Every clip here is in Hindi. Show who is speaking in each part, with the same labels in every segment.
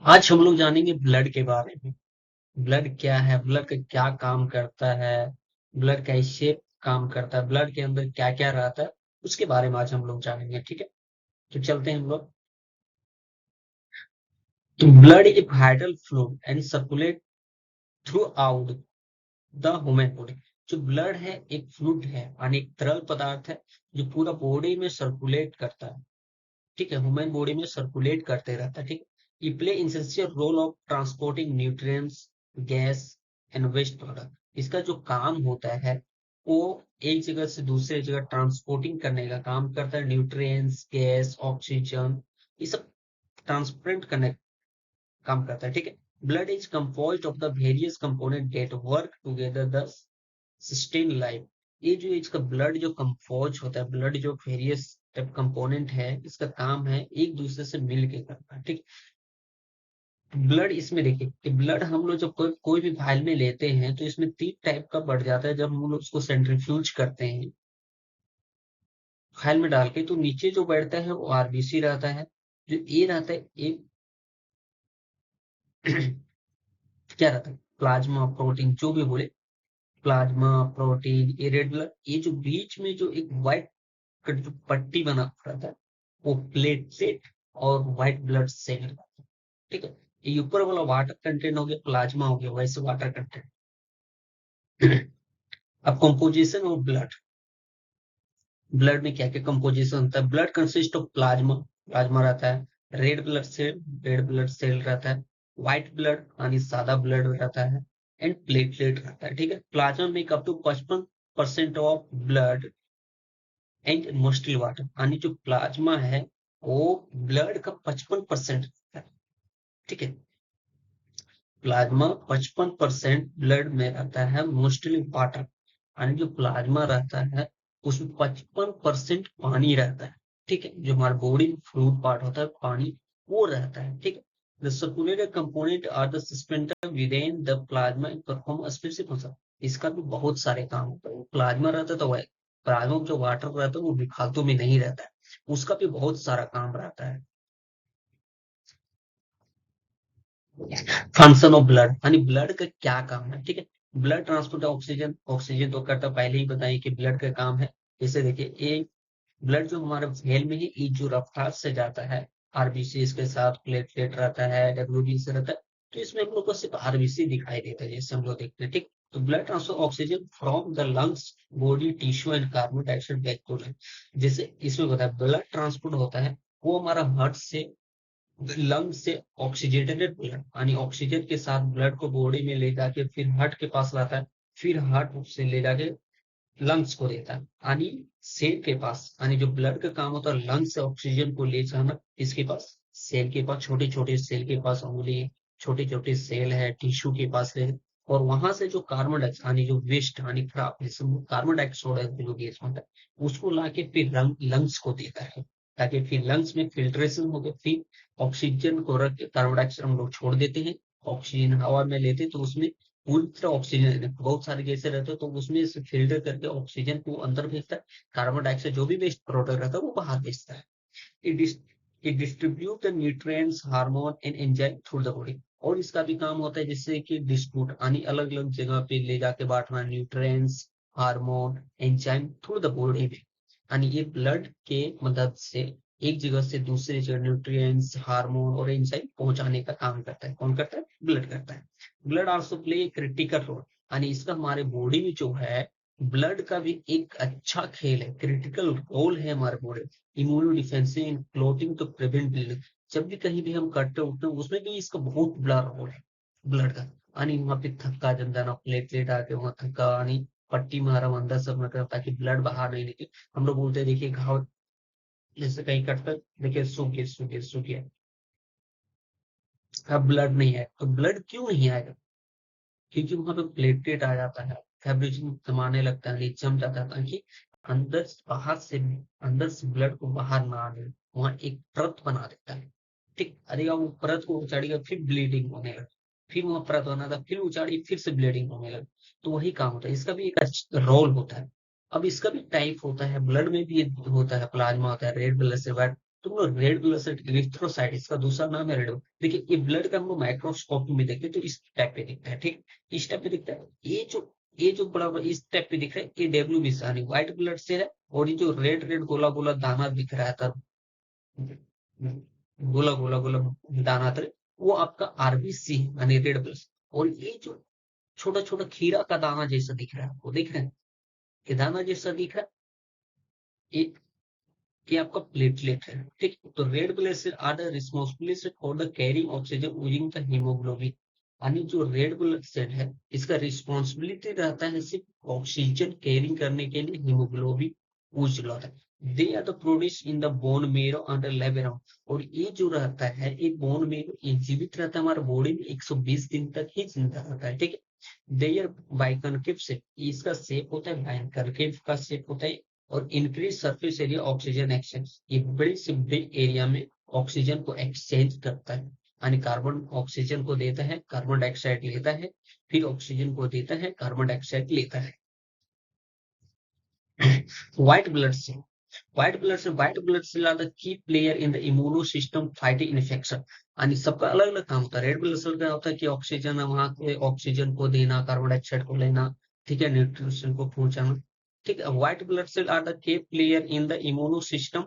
Speaker 1: आज हम लोग जानेंगे ब्लड के बारे में। ब्लड क्या है, ब्लड का क्या काम करता है, ब्लड कैसे काम करता है, ब्लड के अंदर क्या क्या रहता है, उसके बारे में आज हम लोग जानेंगे। ठीक है, तो चलते हैं हम लोग। तो blood is vital fluid and circulate through out the human body. जो ब्लड है एक फ्लूइड है यानी एक तरल पदार्थ है जो पूरा बॉडी में सर्कुलेट करता है। ठीक है, ह्यूमन बॉडी में सर्कुलेट करते रहता है। ठीक है, ये play essential role of transporting nutrients, gas and waste product. इसका जो काम होता है वो एक जगह से दूसरे जगह ट्रांसपोर्टिंग करने का काम करता है। न्यूट्रिएंट्स, गैस, ऑक्सीजन, ये सब ट्रांसपोर्ट करने का काम करता है। ठीक है, blood is composed of the various component that work together the sustain life. ये जो इसका ब्लड जो कंपोज होता है, ब्लड जो वेरियस टाइप कंपोनेंट है, इसका काम है एक दूसरे से मिल के करना। ठीक, ब्लड इसमें देखिए कि ब्लड हम लोग जब कोई भी फाइल में लेते हैं तो इसमें 3 टाइप का बढ़ जाता है। जब हम लोग उसको सेंट्रीफ्यूज करते हैं फाइल में डाल के, तो नीचे जो बैठता है वो आरबीसी रहता है। जो ए रहता है ए क्या रहता है, प्लाज्मा प्रोटीन, जो भी बोले, प्लाज्मा प्रोटीन, ये रेड ब्लड। ये जो बीच में जो एक व्हाइट जो पट्टी बना रहता है वो प्लेटलेट और व्हाइट ब्लड सेल रहता है। ठीक है, ये ऊपर वाला वाटर कंटेंट हो गया, प्लाज्मा हो गया, वैसे वाटर कंटेंट। अब कंपोजिशन ऑफ ब्लड, ब्लड में क्या क्या कंपोजिशन होता है। Blood consist of plasma, plasma रहता है, red blood cell, red blood cell रहता है, व्हाइट ब्लड यानी सादा ब्लड रहता है, एंड प्लेटलेट रहता है। ठीक है, plasma make up to 55% of blood and mostly water. यानी जो प्लाज्मा है वो ब्लड का 55% है। ठीक है, प्लाज्मा 55% ब्लड में रहता है, मोस्टली वाटर। यानी जो प्लाज्मा रहता है उसमें 55% पानी रहता है। ठीक है, जो हमारे बॉडी में फ्लूइड पार्ट होता है पानी, वो रहता है। ठीक है, the circulatory component are the suspender within the plasma and perform specific function. इसका भी बहुत सारे काम होता है। प्लाज्मा रहता है तो वह प्लाज्मा में जो वाटर रहता है वो भी फालतू में नहीं रहता है, उसका भी बहुत सारा काम रहता है। फंक्शन ऑफ ब्लड यानी ब्लड का क्या काम है। ठीक है, ब्लड ट्रांसपोर्ट ऑक्सीजन, ऑक्सीजन तो करता, पहले ही बताइए कि ब्लड का काम है। जैसे देखिए एक ब्लड जो हमारे सेल में है, ये जो रफ्तार से जाता है, आरबीसी इसके साथ प्लेटलेट रहता है, डब्ल्यूबीसी रहता है, तो इसमें हम लोग को सिर्फ आरबीसी दिखाई देता है जैसे हम लोग देखते हैं। ठीक, तो blood transfer oxygen from the lungs, body tissue and carbon dioxide back to lung. जैसे इसमें बताया ब्लड ट्रांसपोर्ट होता है वो हमारा हार्ट से लंग से ऑक्सीजनेटेड ब्लड यानी ऑक्सीजन के साथ ब्लड को बॉडी में ले जाके फिर हार्ट के पास लाता है, फिर हार्ट से ले जाके लंग्स को देता है यानी सेल के पास। यानी जो ब्लड का काम होता है लंग्स से ऑक्सीजन को ले जाना, इसके पास सेल के पास, छोटे छोटे सेल के पास उंगली, छोटे छोटे सेल है टिश्यू के पास है। और वहां से जो कार्बन डाइऑक्साइड यानी जो वेस्ट यानी खराब जिसमें कार्बन डाइऑक्साइड है जो गैस होता है, उसको लाके फिर लंग्स को देता है, ताकि फिर लंग्स में फिल्ट्रेशन हो गया, फिर ऑक्सीजन को रख के कार्बन डाइऑक्साइड हम लोग छोड़ देते हैं, ऑक्सीजन हवा में लेते हैं, तो उसमें पूरी तरह ऑक्सीजन, बहुत सारे गैसें रहते हैं तो उसमें से फिल्टर करके ऑक्सीजन को अंदर भेजता है, कार्बन डाइऑक्साइड जो भी वेस्ट प्रोडक्ट रहता है वो बाहर भेजता है। It it distribute the nutrients, hormone and enzyme through the body. और इसका भी काम होता है जिससे कि डिस्ट्रीब्यूट यानी अलग अलग जगह पे ले जाके बांटना nutrients, hormone, enzyme through the body में। यानी ये ब्लड के मदद से एक जगह से दूसरी जगह न्यूट्रिएंट्स, हार्मोन और एंजाइम पहुंचाने का काम करता है। कौन करता है? ब्लड करता है। Blood also play a critical role, यानी इसका हमारे बॉडी में जो है ब्लड का भी एक अच्छा खेल है, क्रिटिकल रोल है हमारे बॉडी। इम्यूनो डिफेंसिव क्लोटिंग तो प्रिवेंट ब्लीडिंग। जब भी कहीं भी हम कटते उठते हैं उसमें भी इसका बहुत बड़ा रोल है ब्लड का। यानी वहां पे थक्का जमता ना, प्लेटलेट आके वहां थक्का यानी पट्टी मारा अंदर सब न कर, ताकि ब्लड बाहर नहीं निकले। हम लोग बोलते हैं देखिए घाव जैसे कहीं कटता है, देखिए सूख गया सूख गया सूख गया, अब ब्लड नहीं है। तो ब्लड क्यों नहीं आएगा? क्योंकि वहां पे प्लेटलेट आ जाता है, फेब्रिजिन जमाने लगता है, जम जाता है, ताकि अंदर बाहर से अंदर से ब्लड को बाहर ना आने, वहां एक परत बना देता है। ठीक, अरे वो परत को उचाड़ेगा फिर ब्लीडिंग होने लगा, फिर वहां परत बना था फिर उचाड़ी फिर से ब्लीडिंग होने लगा। तो वही काम होता है, इसका भी एक रोल होता है। अब इसका भी टाइप होता है, ब्लड में भी होता है, प्लाज्मा होता है, रेड ब्लड सेल, व्हाइट। तुम लोग रेड ब्लड सेल इरिथ्रोसाइट, इसका दूसरा नाम है रेड। देखिए ये ब्लड का हम लोग माइक्रोस्कोप में देखते हैं तो इस टाइप पे दिखता है, ठीक, इस टाइप पे दिखता है। ये जो बड़ा बड़ा इस टाइप पे दिख रहा है, ये WBC यानी व्हाइट ब्लड सेल है। और ये जो रेड रेड गोला गोला दाना दिख रहा है तब, गोला गोला गोला दाना तरह, वो आपका RBC है यानी रेड ब्लड। और ये जो छोटा छोटा खीरा का दाना जैसा दिख रहा है, आपको दिख रहा है, ये दाना जैसा दिख रहा है, ये ये आपका प्लेटलेट है, ठीक। तो red blood cell are the responsibility for the carrying oxygen using the haemoglobin. यानी जो रेड ब्लड सेल है, इसका रिस्पॉन्सिबिलिटी रहता है सिर्फ ऑक्सीजन कैरिंग करने के लिए हीमोग्लोबिन यूज होता है। They are the produce in the bone marrow under lab around. और ये जो रहता है, ये बोन मेरो ये जीवित रहता है हमारे बॉडी में 120 दिन तक ही जिंदा रहता है, ठीक है। देयर बाइकनकेव शेप, इसका शेप होता है बाइकनकेव का शेप होता है। और increase surface area oxygen exchange, ये बड़ी से बड़ी एरिया में ऑक्सीजन को एक्सचेंज करता है। यानी कार्बन ऑक्सीजन को देता है, कार्बन डाइऑक्साइड लेता है, फिर ऑक्सीजन को देता है, कार्बन डाइऑक्साइड लेता है। White blood cell, white blood cell are the key player in the immuno system fighting infection. यानी सबका अलग अलग काम होता है। रेड ब्लड सेल का होता है कि ऑक्सीजन वहां के ऑक्सीजन को देना, कार्बन डाइऑक्साइड को लेना, ठीक है, न्यूट्रिशन को पहुंचाना, ठीक है। White blood cell are the key player in the immuno system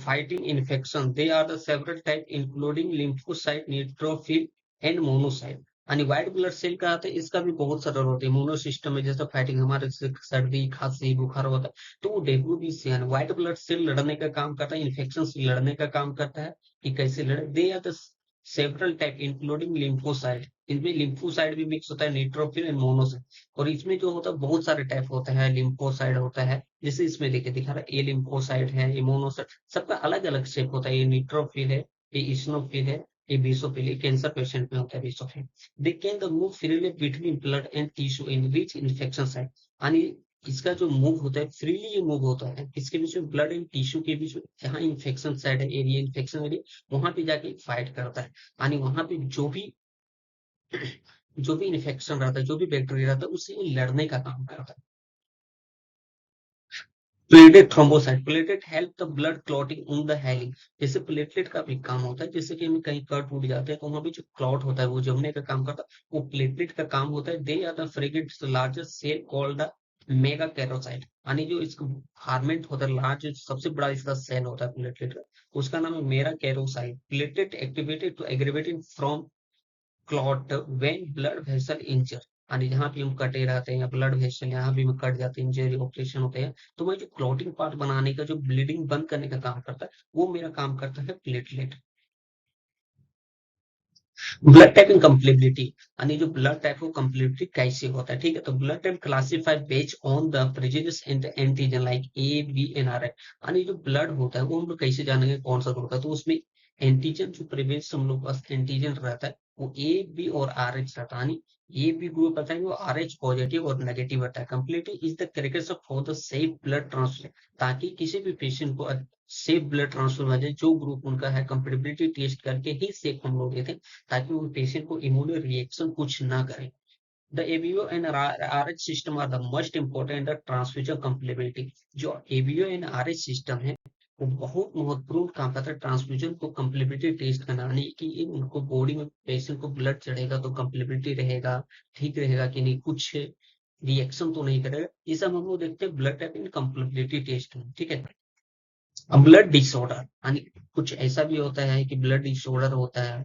Speaker 1: fighting infection. They are the several type including lymphocyte, neutrophil and monocyte. यानी व्हाइट ब्लड सेल का आता है, इसका भी बहुत सारा रोल होता है इम्यूनो सिस्टम में, जैसे फाइटिंग हमारे सर्दी खांसी बुखार होता है तो वो WBC यानी व्हाइट ब्लड सेल लड़ने का काम करता है, इन्फेक्शन से लड़ने का काम करता है कि कैसे लड़े। They are the several type including lymphocyte, इनमें लिम्फोसाइट भी मिक्स होता है, न्यूट्रोफिल एंड मोनोसाइट। और इसमें जो होता है बहुत सारे टाइप होते हैं, लिम्फोसाइट होता है, जैसे इसमें देखिए दिखा रहा है, ये लिम्फोसाइट है, ये मोनोसाइट, सबका अलग अलग शेप होता है। ये न्यूट्रोफिल है, ये इस्नोफिल है, ये बेसोफिल, ये कैंसर पेशेंट में होता है basophil. They can the move freely between blood and tissue in which infection site. यानी इसका जो मूव होता है फ्रीली, ये मूव होता है किसके बीच में, ब्लड एंड टिश्यू के बीच में, जहाँ इन्फेक्शन साइट है, एरिया इन्फेक्शन एरिया, वहां पे जाके फाइट करता है। यानी वहां पे जो भी इन्फेक्शन रहता है, जो भी बैक्टीरिया रहता है, उससे लड़ने का काम करता है। Platelet thrombocyte, platelet help the blood clotting in the healing. जैसे प्लेटलेट का भी काम होता है, जैसे कि हमें कहीं कट टूट जाते हैं तो वहां भी जो क्लॉट होता है वो जमने का काम करता है, वो प्लेटलेट का काम होता है। They are the fragment largest cell called the megakaryocyte. यानी जो इसका फॉर्मेट होता है, लार्ज सबसे बड़ा इसका सेल होता है प्लेटलेट का, उसका नाम है मेरा karyocyte. Platelet activated to aggregating from clot when blood vessel injure. यानी जहाँ भी हम कटे रहते हैं या ब्लड वेसल यहाँ भी हम कट जाते हैं, इंजरी ऑपरेशन होते हैं, तो मैं जो क्लॉटिंग पार्ट बनाने का, जो ब्लीडिंग बंद करने का काम करता है, वो मेरा काम करता है प्लेटलेट। ब्लड टाइप इन कंप्लेबिलिटी, यानी जो ब्लड टाइप वो कंप्लेबिलिटी कैसे होता है, ठीक है। तो blood type classified based on the presence and antigen like A B and R। यानी जो ब्लड होता है वो हम लोग कैसे जानेंगे कौन सा होता है, तो उसमें एंटीजन जो प्रेजेंस हम लोग पास एंटीजन रहता है वो A B और RH रहता है। यानी AB ग्रुप आता है वो RH पॉजिटिव और नेगेटिव रहता है। Completely is the characteristic for the safe blood transfer, ताकि किसी भी पेशेंट को सेफ ब्लड ट्रांसफर हो जाए, जो ग्रुप उनका है कंपेटेबिलिटी टेस्ट करके ही सेफ हम लोग देते हैं, ताकि वो पेशेंट को इम्यूनो रिएक्शन कुछ ना करे। The ABO and Rh system are the most important transfusion compatibility. जो एबीओ एंड आरएच सिस्टम है वो बहुत महत्वपूर्ण काम करता है ट्रांसफ्यूजन को कंपेटेबिलिटी टेस्ट कराने की। उनको बॉडी में पेशेंट को ब्लड चढ़ेगा तो कंपेटेबिलिटी रहेगा, ठीक रहेगा कि नहीं, कुछ रिएक्शन तो नहीं करेगा। ये सब हम लोग देखते हैं blood type in compatibility test में, ठीक है। अब ब्लड डिसऑर्डर, यानी कुछ ऐसा भी होता है कि ब्लड डिसऑर्डर होता है,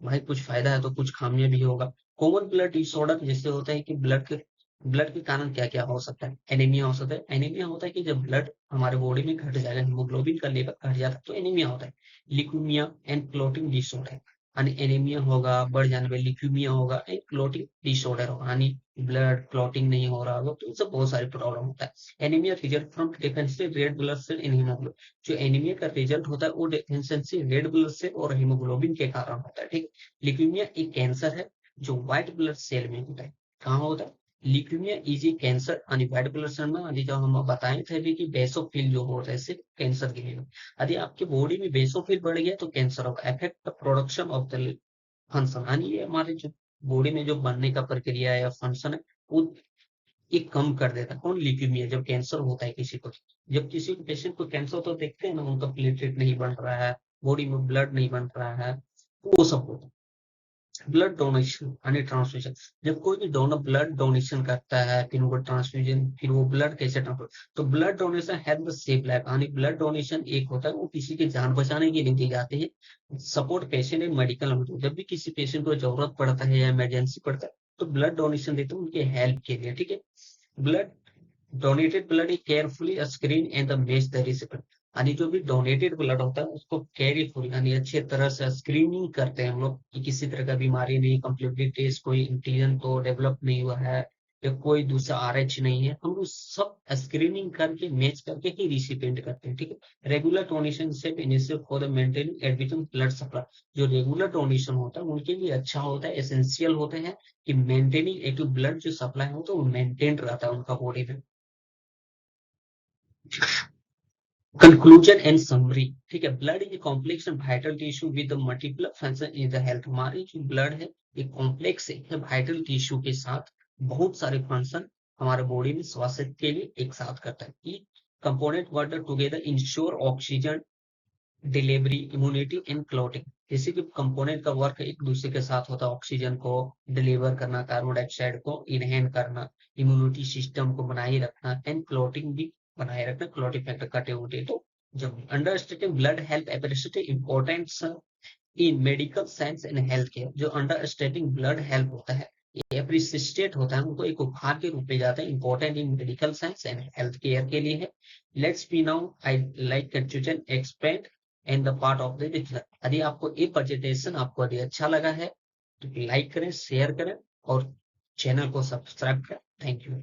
Speaker 1: भाई कुछ फायदा है तो कुछ खामियां भी होगा। कॉमन ब्लड डिसऑर्डर जैसे होता है कि ब्लड के कारण क्या क्या हो सकता है। एनीमिया हो सकता है। एनीमिया होता है कि जब ब्लड हमारे बॉडी में घट जाएगा, हीमोग्लोबिन का लेवल घट जाता है तो एनीमिया होता है। ल्यूकीमिया एंड क्लॉटिंग डिसऑर्डर, यानी एनीमिया होगा बढ़ जाने में, ल्यूकीमिया होगा एंड क्लॉटिंग डिसऑर्डर होगा, यानी ब्लड क्लॉटिंग नहीं हो रहा होगा, तो इससे बहुत सारे प्रॉब्लम होता है। Anaemia result from deficiency red blood cell in haemoglobin, जो एनीमिया का रिजल्ट होता है वो डेफिशिएंसी रेड ब्लड सेल और हीमोग्लोबिन के कारण होता है, ठीक। ल्यूकीमिया एक कैंसर है जो व्हाइट ब्लड सेल में होता है। कहाँ होता है, ल्यूकीमिया इज ए कैंसर यानी व्हाइट ब्लड सेल में। यानी जो हम बताए थे अभी कि बेसोफिल जो होता है सिर्फ कैंसर के लिए, यदि आपके बॉडी में बेसोफिल बढ़ गया तो कैंसर होगा। Affect the production of the function, यानी ये हमारे जो बॉडी में जो बनने का प्रक्रिया है या फंक्शन है, वो ये कम कर देता है। कौन? ल्यूकीमिया, जब कैंसर होता है किसी को, जब किसी को पेशेंट को कैंसर होता है, देखते हैं ना उनका प्लेटलेट नहीं बन रहा है, बॉडी में ब्लड नहीं बन रहा है, तो वो सब होता है। ब्लड डोनेशन यानी ट्रांसफ्यूजन, जब कोई भी डोनर ब्लड डोनेशन करता है, फिर वो ट्रांसफ्यूजन, फिर वो ब्लड कैसे ट्रांसफर, तो blood donation has the safe life, यानी ब्लड डोनेशन एक होता है वो किसी की जान बचाने के लिए दी जाती है। सपोर्ट पेशेंट इन मेडिकल, जब भी किसी पेशेंट को जरूरत पड़ता है या इमरजेंसी पड़ता है, तो ब्लड डोनेशन देते हैं उनके हेल्प के लिए, ठीक है। Blood donated blood is carefully screen and the match the recipient, यानी जो भी डोनेटेड ब्लड होता है उसको केयरफुल यानी अच्छे तरह से स्क्रीनिंग करते हैं हम लोग कि किसी तरह का बीमारी नहीं, कंप्लीटली टेस्ट कोई इंटीजन तो डेवलप नहीं हुआ है या कोई दूसरा आरएच नहीं है, हम लोग सब स्क्रीनिंग करके मैच करके ही रिसिपेंट करते हैं, ठीक है। रेगुलर डोनेशन से initial for the maintaining admission blood supply, जो रेगुलर डोनेशन होता है उनके लिए अच्छा होता है, एसेंशियल होते हैं कि मेंटेनिंग एक ब्लड जो सप्लाई होता है वो मेंटेन रहता है उनका बॉडी में। कंक्लूजन एंड समरी, ठीक है। Blood is complex and vital tissue with multiple function in the health, हमारी जो ब्लड है एक कॉम्प्लेक्स है वाइटल टिश्यू के साथ बहुत सारे फंक्शन हमारे बॉडी में स्वास्थ्य के लिए एक साथ करता है। ई component work together ensure oxygen delivery, immunity and clotting, जैसे कि कंपोनेंट का वर्क एक दूसरे के साथ होता है, ऑक्सीजन को डिलीवर करना, कार्बन डाइऑक्साइड को इनहेल करना, इम्यूनिटी सिस्टम को बनाए रखना एंड क्लॉटिंग भी बनाए रखना, क्लॉटिंग फैक्टर कटे उठे। तो जब अंडरस्टैंडिंग ब्लड हेल्थ एपिसिटी importance in medical science and health care, जो अंडरस्टैंडिंग ब्लड हेल्थ होता है ये एप्रिसिएट होता है, उनको एक उपहार के रूप में जाता है, important in medical science and health care के लिए है। Let's be now I like confusion expand and the part of the dictionary. यदि आपको ये प्रेजेंटेशन आपको यदि अच्छा लगा है तो लाइक करें, शेयर करें और चैनल को सब्सक्राइब करें। Thank you.